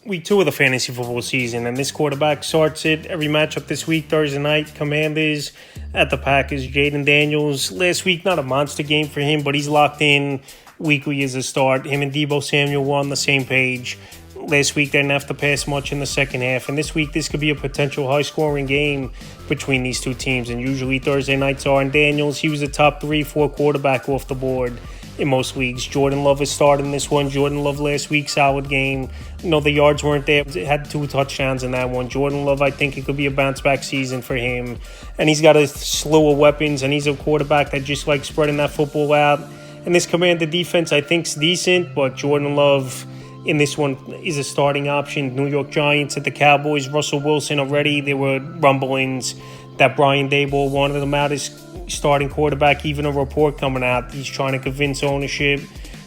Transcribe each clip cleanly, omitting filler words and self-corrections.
week 2 of the fantasy football season, and this quarterback starts it every matchup this week. Thursday night, Commanders at the Packers. Jaden Daniels, last week, not a monster game for him, but he's locked in weekly as a start. Him and Deebo Samuel were on the same page. Last week, they didn't have to pass much in the second half, and this week, this could be a potential high-scoring game between these two teams, and usually Thursday nights are. And Daniels, he was a top 3-4 quarterback off the board in most leagues. Jordan Love is starting this one. Jordan Love last week, solid game. No, the yards weren't there. Had 2 touchdowns in that one. Jordan Love, I think it could be a bounce-back season for him. And he's got a slew of weapons, and he's a quarterback that just likes spreading that football out. And this Commander defense, I think, is decent, but Jordan Love in this one is a starting option. New York Giants at the Cowboys. Russell Wilson already, there were rumblings that Brian Daboll wanted him out as starting quarterback. Even a report coming out, he's trying to convince ownership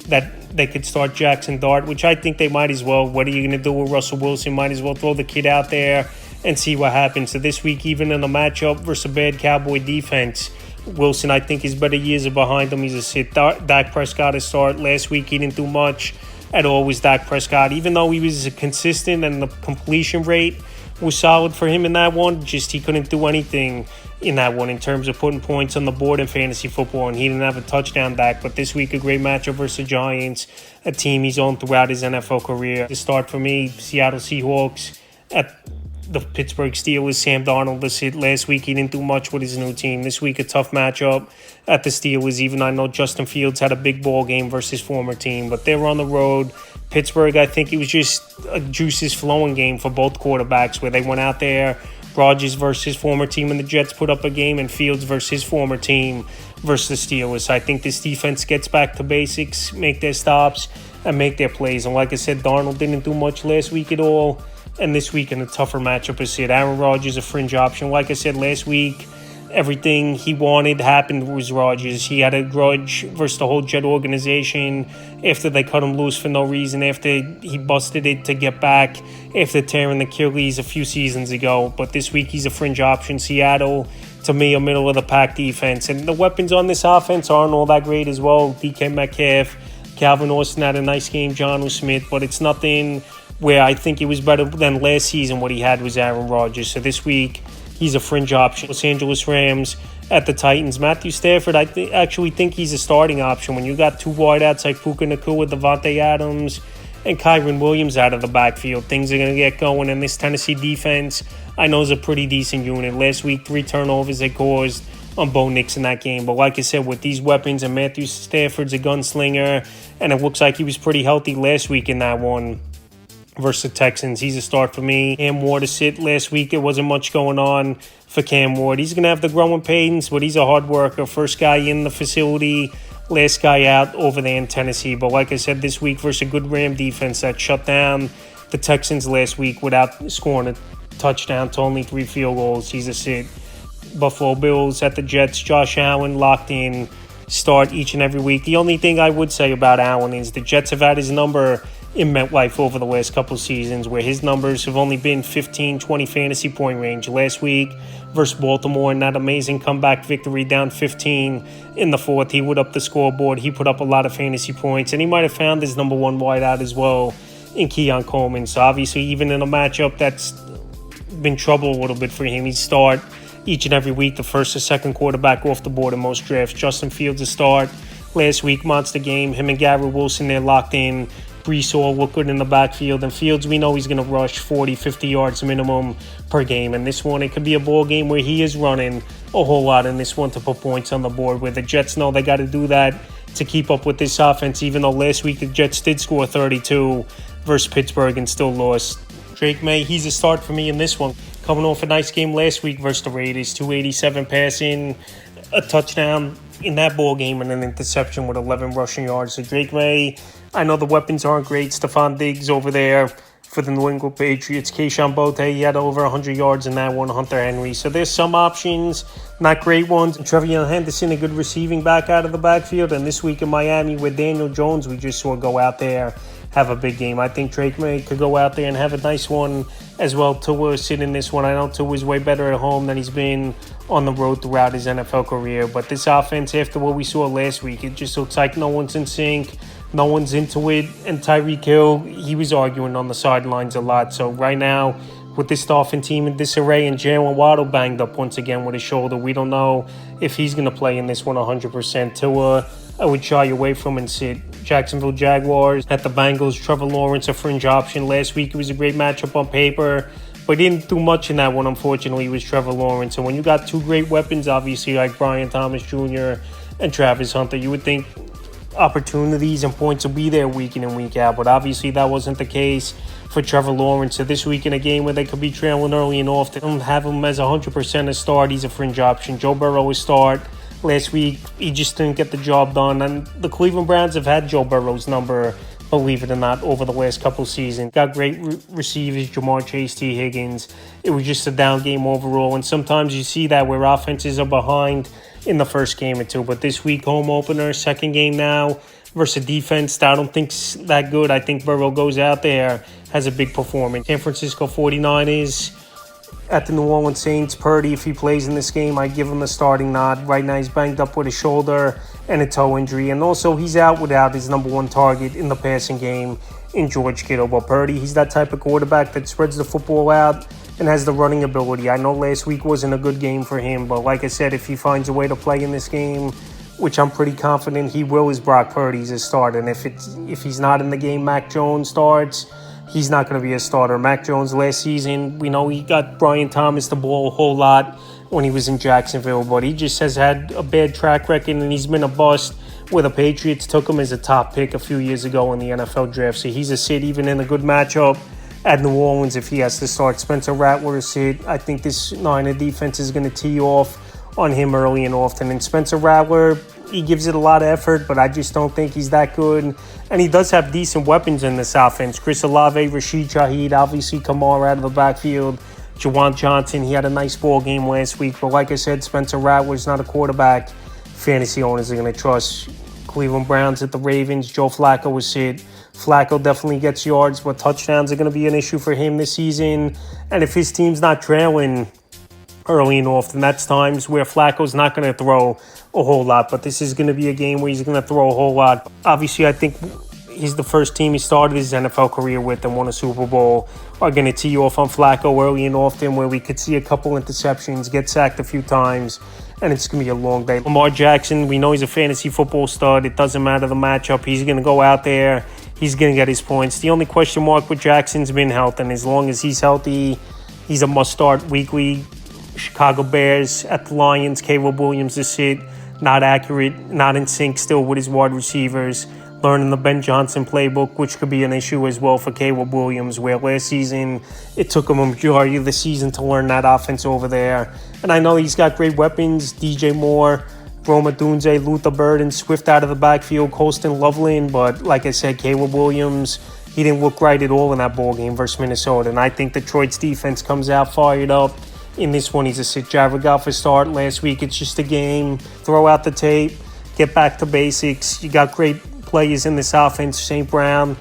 that they could start Jackson Dart, which I think they might as well. What are you going to do with Russell Wilson? Might as well throw the kid out there and see what happens. So this week, even in a matchup versus a bad Cowboy defense, Wilson, I think his better years are behind him. He's a sit. Dak Prescott is start. Last week, he didn't do much at all with Dak Prescott. Even though he was consistent and the completion rate was solid for him in that one, just he couldn't do anything in that one in terms of putting points on the board in fantasy football, and he didn't have a touchdown back. But this week, a great matchup versus the Giants, a team he's on throughout his NFL career. To start for me, Seattle Seahawks at the Pittsburgh Steelers. Sam Darnold last week, he didn't do much with his new team. This week, a tough matchup at the Steelers, even I know Justin Fields had a big ball game versus his former team, but they were on the road. Pittsburgh, I think it was just a juices flowing game for both quarterbacks where they went out there. Rodgers versus his former team and the Jets put up a game, and Fields versus his former team versus the Steelers. I think this defense gets back to basics, make their stops, and make their plays. And like I said, Darnold didn't do much last week at all. And this week in a tougher matchup is it. Aaron Rodgers, a fringe option. Like I said last week, everything he wanted happened with Rodgers. He had a grudge versus the whole Jet organization after they cut him loose for no reason, after he busted it to get back after tearing the Achilles a few seasons ago. But this week, he's a fringe option. Seattle, to me, a middle-of-the-pack defense. And the weapons on this offense aren't all that great as well. DK Metcalf, Calvin Austin had a nice game, Jonnu Smith, but it's nothing where I think it was better than last season. What he had was Aaron Rodgers. So this week, he's a fringe option. Los Angeles Rams at the Titans. Matthew Stafford, I actually think he's a starting option. When you got 2 wideouts like Puka Nacua, Devontae Adams, and Kyren Williams out of the backfield, things are going to get going. And this Tennessee defense, I know, is a pretty decent unit. Last week, 3 turnovers they caused on Bo Nix in that game. But like I said, with these weapons, and Matthew Stafford's a gunslinger, and it looks like he was pretty healthy last week in that one versus the Texans. He's a start for me. Cam Ward to sit last week. There wasn't much going on for Cam Ward. He's going to have the growing pains, but he's a hard worker. First guy in the facility, last guy out over there in Tennessee. But like I said, this week versus a good Ram defense that shut down the Texans last week without scoring a touchdown to only 3 field goals. He's a sit. Buffalo Bills at the Jets. Josh Allen locked in. Start each and every week. The only thing I would say about Allen is the Jets have had his number in MetLife over the last couple of seasons, where his numbers have only been 15, 20 fantasy point range. Last week versus Baltimore in that amazing comeback victory down 15 in the fourth, he would up the scoreboard. He put up a lot of fantasy points, and he might have found his number 1 wideout as well in Keon Coleman. So obviously, even in a matchup that's been trouble a little bit for him, he'd start each and every week, the first or second quarterback off the board in most drafts. Justin Fields a start. Last week, monster game. Him and Garrett Wilson, they're locked in. Brees Hall look good in the backfield. And Fields, we know he's going to rush 40, 50 yards minimum per game. And this one, it could be a ball game where he is running a whole lot in this one to put points on the board, where the Jets know they got to do that to keep up with this offense, even though last week the Jets did score 32 versus Pittsburgh and still lost. Drake May, he's a start for me in this one. Coming off a nice game last week versus the Raiders, 287 passing, a touchdown in that ball game, and an interception with 11 rushing yards. So Drake May, I know the weapons aren't great. Stephon Diggs over there for the New England Patriots. Keyshawn Bote, he had over 100 yards in that one. Hunter Henry. So there's some options, not great ones. Trevion Henderson, a good receiving back out of the backfield. And this week in Miami with Daniel Jones, we just saw go out there, have a big game. I think Drake May could go out there and have a nice one as well. Tua sit in this one. I know Tua is way better at home than he's been on the road throughout his NFL career. But this offense, after what we saw last week, it just looks like no one's in sync. No one's into it. And Tyreek Hill, he was arguing on the sidelines a lot. So right now, with this Dolphin team in disarray and Jalen Waddle banged up once again with his shoulder, we don't know if he's going to play in this one 100%. Tua, I would shy away from and sit. Jacksonville Jaguars at the Bengals. Trevor Lawrence, a fringe option. Last week it was a great matchup on paper, but he didn't do much in that one, unfortunately. It was Trevor Lawrence. And when you got two great weapons, obviously, like Brian Thomas Jr. and Travis Hunter, you would think opportunities and points will be there week in and week out, but obviously that wasn't the case for Trevor Lawrence. So this week in a game where they could be trailing early and often, have him as 100% a start. He's a fringe option. Joe Burrow will start. Last week, he just didn't get the job done, and the Cleveland Browns have had Joe Burrow's number, believe it or not, over the last couple seasons. Got great receivers, Jamar Chase, T. Higgins. It was just a down game overall, and sometimes you see that where offenses are behind in the first game or two. But this week, home opener, second game now, versus a defense that I don't think's that good. I think Burrow goes out there, has a big performance. San Francisco 49ers at the New Orleans Saints. Purdy, if he plays in this game, I give him the starting nod. Right now, he's banged up with a shoulder and a toe injury. And also, he's out without his number one target in the passing game in George Kittle. But Purdy, he's that type of quarterback that spreads the football out and has the running ability. I know last week wasn't a good game for him, but like I said, if he finds a way to play in this game, which I'm pretty confident he will, is Brock Purdy's his starter. And if he's not in the game, Mac Jones starts, he's not going to be a starter. Mac Jones last season, we know he got Brian Thomas the ball a whole lot when he was in Jacksonville, but he just has had a bad track record and he's been a bust where the Patriots took him as a top pick a few years ago in the NFL draft. So he's a sit even in a good matchup at New Orleans if he has to start. Spencer Rattler is sit. I think this Niner defense is going to tee off on him early and often. And Spencer Rattler, he gives it a lot of effort, but I just don't think he's that good. And he does have decent weapons in this offense. Chris Olave, Rashid Shaheed, obviously Kamara out of the backfield. Jawan Johnson, he had a nice ball game last week. But like I said, Spencer Rattler's not a quarterback fantasy owners are going to trust. Cleveland Browns at the Ravens. Joe Flacco was sit. Flacco definitely gets yards, but touchdowns are going to be an issue for him this season. And if his team's not trailing early and often, that's times where Flacco's not going to throw a whole lot. But this is going to be a game where he's going to throw a whole lot. Obviously, I think he's the first team he started his NFL career with and won a Super Bowl are going to tee off on Flacco early and often, where we could see a couple interceptions, get sacked a few times, and it's going to be a long day. Lamar Jackson, we know he's a fantasy football stud. It doesn't matter the matchup. He's going to go out there. He's going to get his points. The only question mark with Jackson's been health, and as long as he's healthy, he's a must-start weekly. Chicago Bears at the Lions. Caleb Williams is sit. Not accurate, not in sync still with his wide receivers. Learning the Ben Johnson playbook, which could be an issue as well for Caleb Williams, where last season it took him a majority of the season to learn that offense over there. And I know he's got great weapons. DJ Moore, Rome Odunze, Luther Burden, Swift out of the backfield, Colston Loveland. But like I said, Caleb Williams, he didn't look right at all in that ball game versus Minnesota. And I think Detroit's defense comes out fired up. In this one, he's a sit. Jared Goff a start. Last week, it's just a game. Throw out the tape. Get back to basics. You got great players in this offense. St. Brown,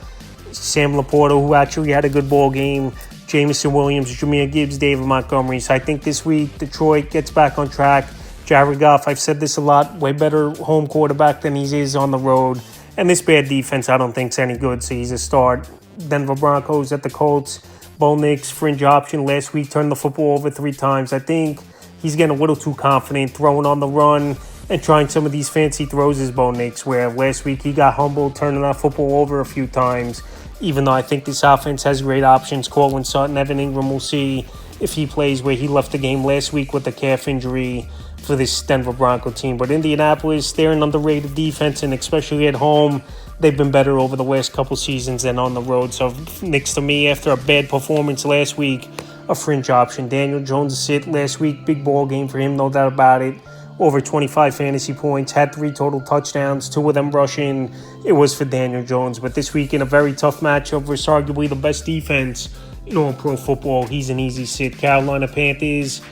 Sam Laporta, who actually had a good ball game. Jameson Williams, Jahmyr Gibbs, David Montgomery. So I think this week, Detroit gets back on track. Jared Goff, I've said this a lot, way better home quarterback than he is on the road. And this bad defense, I don't think is any good, so he's a start. Denver Broncos at the Colts. Bo Nix, fringe option. Last week, turned the football over 3 times. I think he's getting a little too confident, throwing on the run and trying some of these fancy throws as Bo Nix, where last week he got humbled, turning that football over a few times. Even though I think this offense has great options. Cortland Sutton, Evan Ingram, we'll see if he plays, where he left the game last week with a calf injury for this Denver Bronco team. But Indianapolis, they're an underrated defense, and especially at home, they've been better over the last couple seasons than on the road. So Knicks to me, after a bad performance last week, a fringe option. Daniel Jones is sit last week. Big ball game for him, no doubt about it. Over 25 fantasy points, had 3 total touchdowns, 2 of them rushing. It was for Daniel Jones. But this week in a very tough matchup versus arguably the best defense in all pro football, he's an easy sit. Carolina Panthers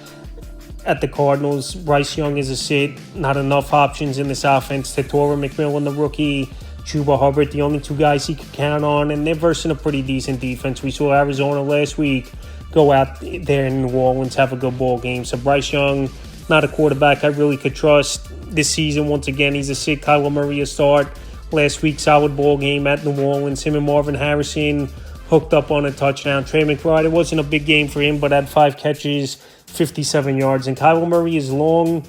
at the Cardinals. Bryce Young is a sit. Not enough options in this offense. Tatora McMillan, the rookie. Chuba Hubbard, the only 2 guys he could count on. And they're versing a pretty decent defense. We saw Arizona last week go out there in New Orleans, have a good ball game. So Bryce Young, not a quarterback I really could trust this season. Once again, he's a sit. Kyler Murray a start. last week. Solid ball game at New Orleans. Him and Marvin Harrison hooked up on a touchdown. Trey McBride, it wasn't a big game for him, but had 5 catches, 57 yards. And Kyler Murray is long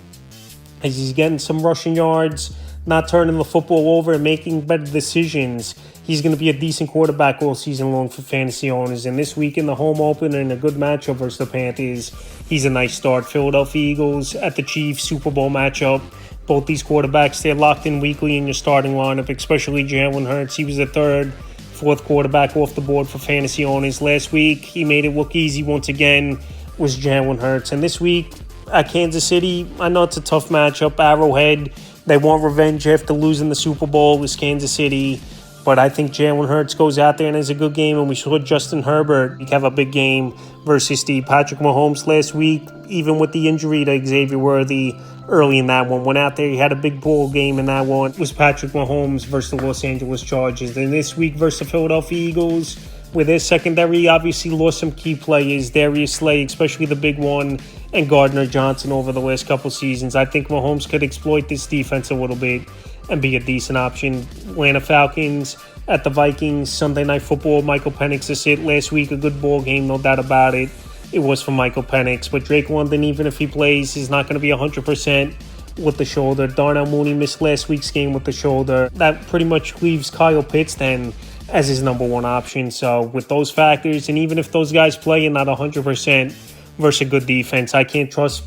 as he's getting some rushing yards, not turning the football over and making better decisions. He's going to be a decent quarterback all season long for fantasy owners. And this week in the home opener in a good matchup versus the Panthers, he's a nice start. Philadelphia Eagles at the Chiefs, Super Bowl matchup. Both these quarterbacks, they're locked in weekly in your starting lineup, especially Jalen Hurts. He was the third, fourth quarterback off the board for fantasy owners. Last week, he made it look easy once again, was Jalen Hurts. And this week at Kansas City, I know it's a tough matchup. Arrowhead, they want revenge after losing the Super Bowl with Kansas City. But I think Jalen Hurts goes out there and has a good game. And we saw Justin Herbert have a big game versus the Patrick Mahomes last week, even with the injury to Xavier Worthy early in that one. Went out there, he had a big ball game in that one. It was Patrick Mahomes versus the Los Angeles Chargers. And this week versus the Philadelphia Eagles, with their secondary obviously lost some key players. Darius Slay, especially the big one, and Gardner Johnson over the last couple seasons. I think Mahomes could exploit this defense a little bit and be a decent option. Atlanta Falcons at the Vikings, Sunday Night Football. Michael Penix is it. Last week, a good ball game, no doubt about it. It was for Michael Penix. But Drake London, even if he plays, he's not going to be 100% with the shoulder. Darnell Mooney missed last week's game with the shoulder. That pretty much leaves Kyle Pitts then as his number one option. So with those factors, and even if those guys play and not 100% versus a good defense, I can't trust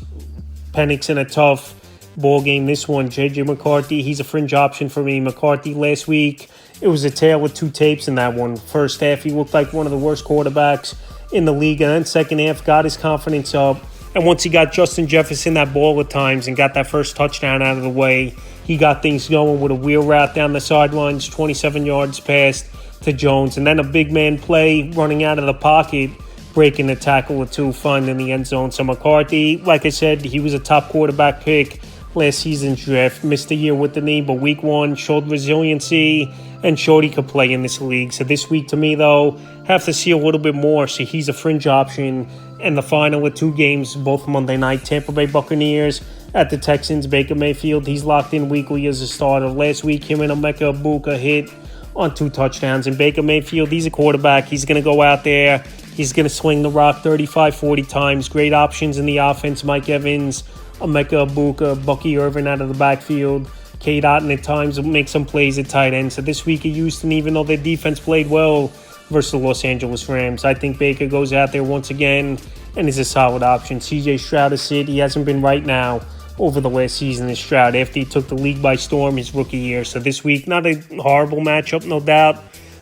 Penix in a tough ball game. This one, J.J. McCarthy, he's a fringe option for me. McCarthy last week, it was a tale with 2 tapes in that one. First half, he looked like one of the worst quarterbacks in the league, and then second half, got his confidence up. And once he got Justin Jefferson that ball at times and got that first touchdown out of the way, he got things going with a wheel route down the sidelines, 27 yards past to Jones, and then a big man play running out of the pocket, breaking the tackle with 2, finding the end zone. So McCarthy, like I said, he was a top quarterback pick last season's draft. Missed a year with the knee, but week 1 showed resiliency and showed he could play in this league. So this week, to me, though, have to see a little bit more. So he's a fringe option. And the final with 2 games, both Monday night, Tampa Bay Buccaneers at the Texans. Baker Mayfield, he's locked in weekly as a starter. Last week, him and Emeka Egbuka hit on 2 touchdowns. And Baker Mayfield, he's a quarterback. He's going to go out there. He's going to swing the rock 35, 40 times. Great options in the offense. Mike Evans, Emeka Egbuka, Bucky Irvin out of the backfield. Cade Otton at times will make some plays at tight end. So this week at Houston, even though their defense played well versus the Los Angeles Rams, I think Baker goes out there once again and is a solid option. CJ Stroud is it. He hasn't been right now over the last season is Stroud after he took the league by storm his rookie year. So this week, not a horrible matchup, no doubt,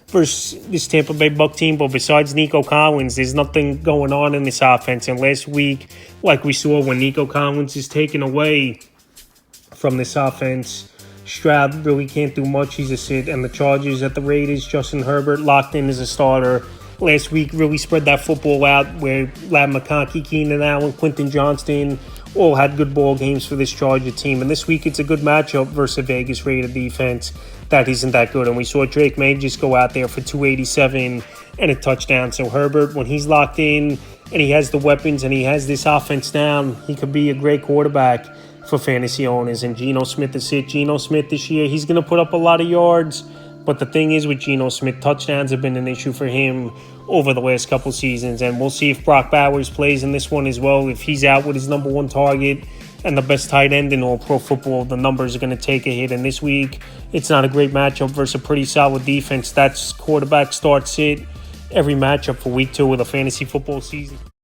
versus this Tampa Bay Buck team. But besides Nico Collins, there's nothing going on in this offense. And last week, like we saw when Nico Collins is taken away from this offense, Stroud really can't do much. He's a sit. And the Chargers at the Raiders, Justin Herbert locked in as a starter. Last week really spread that football out where Lab McConkey, Keenan Allen, Quentin Johnston all had good ball games for this Charger team. And this week it's a good matchup versus a Vegas Raider defense that isn't that good. And we saw Drake May just go out there for 287 and a touchdown. So Herbert, when he's locked in and he has the weapons and he has this offense down, he could be a great quarterback for fantasy owners. And Geno Smith is it. Geno Smith this year, he's going to put up a lot of yards. But the thing is with Geno Smith, touchdowns have been an issue for him over the last couple seasons. And we'll see if Brock Bowers plays in this one as well. If he's out with his number 1 target and the best tight end in all pro football, the numbers are going to take a hit. And this week, it's not a great matchup versus a pretty solid defense. That's quarterback start sit every matchup for week 2 of the fantasy football season.